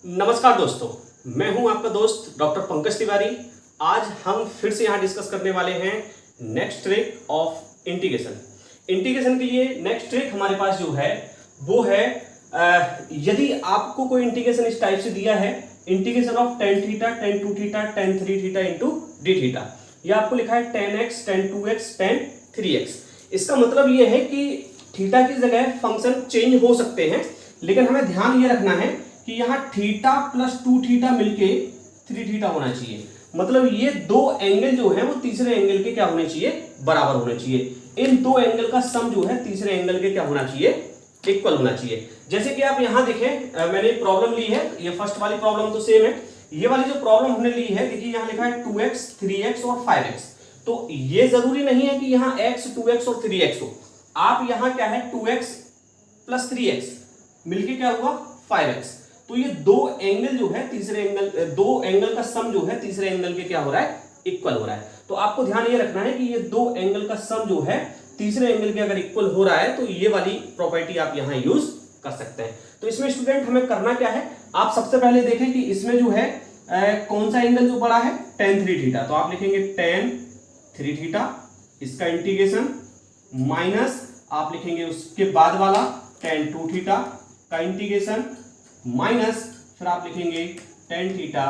नमस्कार दोस्तों, मैं हूं आपका दोस्त डॉक्टर पंकज तिवारी। आज हम फिर से यहां डिस्कस करने वाले हैं next trick of integration. Integration के लिए नेक्स्ट ट्रिक हमारे पास जो है वो है यदि आपको कोई इंटीग्रेशन इस टाइप से दिया है, integration of tan theta, tan 2 theta, tan 3 theta into D theta. यह आपको लिखा है tan x, tan 2x, tan 3x। इसका मतलब यह है कि थीटा की जगह फंक्शन चेंज हो सकते हैं, लेकिन हमें ध्यान ये रखना है कि यहाँ थीटा प्लस 2 थीटा मिलके 3 थीटा होना चाहिए। मतलब ये दो एंगल जो है वो तीसरे एंगल के क्या होने चाहिए, बराबर होने चाहिए। इन दो एंगल का सम जो है तीसरे एंगल के क्या होना चाहिए, इक्वल होना चाहिए। जैसे कि आप यहाँ देखें, मैंने प्रॉब्लम ली है, ये फर्स्ट वाली प्रॉब्लम तो सेम है। ये वाली जो प्रॉब्लम हमने ली है, देखिए यहाँ लिखा है 2x, 3x और 5x। तो ये जरूरी नहीं है कि यहाँ x, 2x और 3x हो। आप यहाँ क्या है 2x प्लस 3x मिलके क्या हुआ 5x। तो ये दो एंगल जो है तीसरे एंगल, दो एंगल का सम जो है तीसरे एंगल के क्या हो रहा है, इक्वल हो रहा है। तो आपको ध्यान ये रखना है कि ये दो एंगल का सम जो है तीसरे एंगल के अगर इक्वल हो रहा है तो ये वाली प्रॉपर्टी आप यहाँ यूज कर सकते हैं। तो इसमें स्टूडेंट हमें करना क्या है, आप सबसे पहले देखें कि इसमें जो है कौन सा एंगल जो बड़ा है, tan 3 थीटा। तो आप लिखेंगे tan 3 थीटा, इसका इंटीग्रेशन माइनस आप लिखेंगे उसके बाद वाला tan 2 थीटा का इंटीग्रेशन माइनस फिर आप लिखेंगे tan थीटा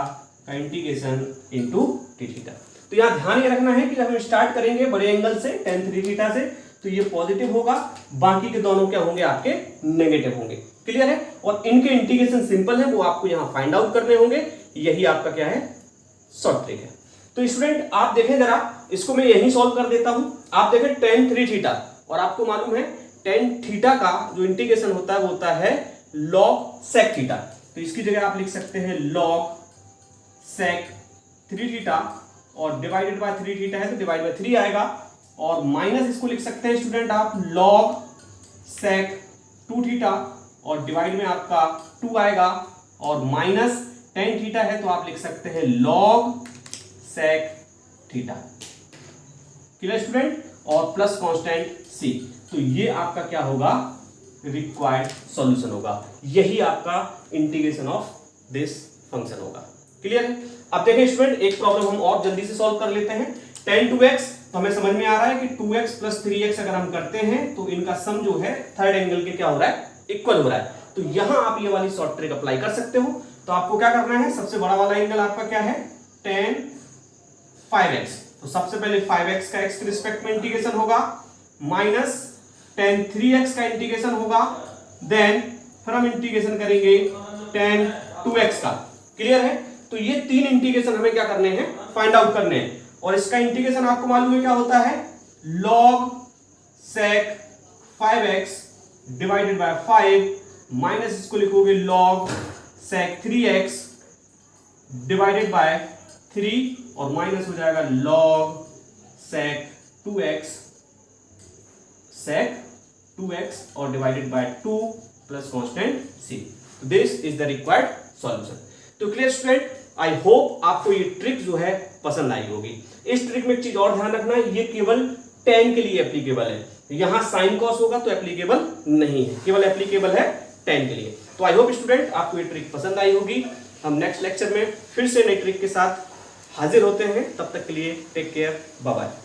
का इंटीग्रेशन इनटू डी थीटा। तो यहां ध्यान ये रखना है कि जब हम स्टार्ट करेंगे बड़े एंगल से tan 3 थीटा से तो ये पॉजिटिव होगा, बाकी के दोनों क्या होंगे आपके नेगेटिव होंगे। क्लियर है। और इनके इंटीग्रेशन सिंपल है, वो आपको यहां फाइंड आउट करने होंगे। यही आपका क्या है, शॉर्ट ट्रिक है। तो स्टूडेंट आप देखें जरा, इसको मैं यही सॉल्व कर देता हूं। आप देखें tan 3 थीटा, और आपको मालूम है tan थीटा का जो इंटीग्रेशन होता है वो होता है log sec थीटा। तो इसकी जगह आप लिख सकते हैं log sec 3 थीटा, और डिवाइडेड बाय 3 थीटा है तो डिवाइड बाय 3 आएगा, और माइनस इसको लिख सकते हैं स्टूडेंट आप log sec 2 थीटा, और डिवाइड में आपका 2 आएगा, और माइनस tan थीटा है तो आप लिख सकते हैं log sec theta. Clear student, और प्लस कांस्टेंट c। तो ये आपका क्या होगा, रिक्वायर्ड सॉल्यूशन होगा। यही आपका इंटीग्रेशन ऑफ दिस फंक्शन होगा। क्लियर है। अब देखें स्टूडेंट, एक प्रॉब्लम हम और जल्दी से सॉल्व कर लेते हैं। tan 2x तो हमें समझ में आ रहा है कि 2x प्लस 3x अगर हम करते हैं तो इनका सम जो है थर्ड एंगल के क्या हो रहा है, इक्वल हो रहा है। तो यहां आप ये वाली शॉर्ट ट्रिक अप्लाई कर सकते हो। तो आपको क्या करना है, सबसे बड़ा वाला एंगल आपका क्या है, tan 5x। तो सबसे पहले 5x का x के रिस्पेक्ट में इंटीग्रेशन होगा, माइनस tan 3x का इंटीग्रेशन होगा, देन फिर हम इंटीग्रेशन करेंगे tan 2x का। क्लियर है। तो ये तीन इंटीग्रेशन हमें क्या करने हैं, फाइंड आउट करने हैं। और इसका इंटीग्रेशन आपको मालूम है क्या होता है, log sec 5x divided by 5 minus इसको लिखोगे log sec 3x divided by 3, और माइनस हो जाएगा log sec 2x और divided by 2 plus constant c। This is the required solution. तो क्लियर स्टूडेंट, आई होप आपको ये ट्रिक जो है पसंद आई होगी। इस ट्रिक में एक चीज और ध्यान रखना, ये केवल tan के लिए एप्लीकेबल है। यहां sin cos होगा तो एप्लीकेबल नहीं है, केवल एप्लीकेबल है tan के लिए। तो आई होप स्टूडेंट आपको ये ट्रिक पसंद आई होगी। हम नेक्स्ट लेक्चर में फिर से नई ट्रिक के साथ हाजिर होते हैं। तब तक के लिए टेक केयर, बाय बाय।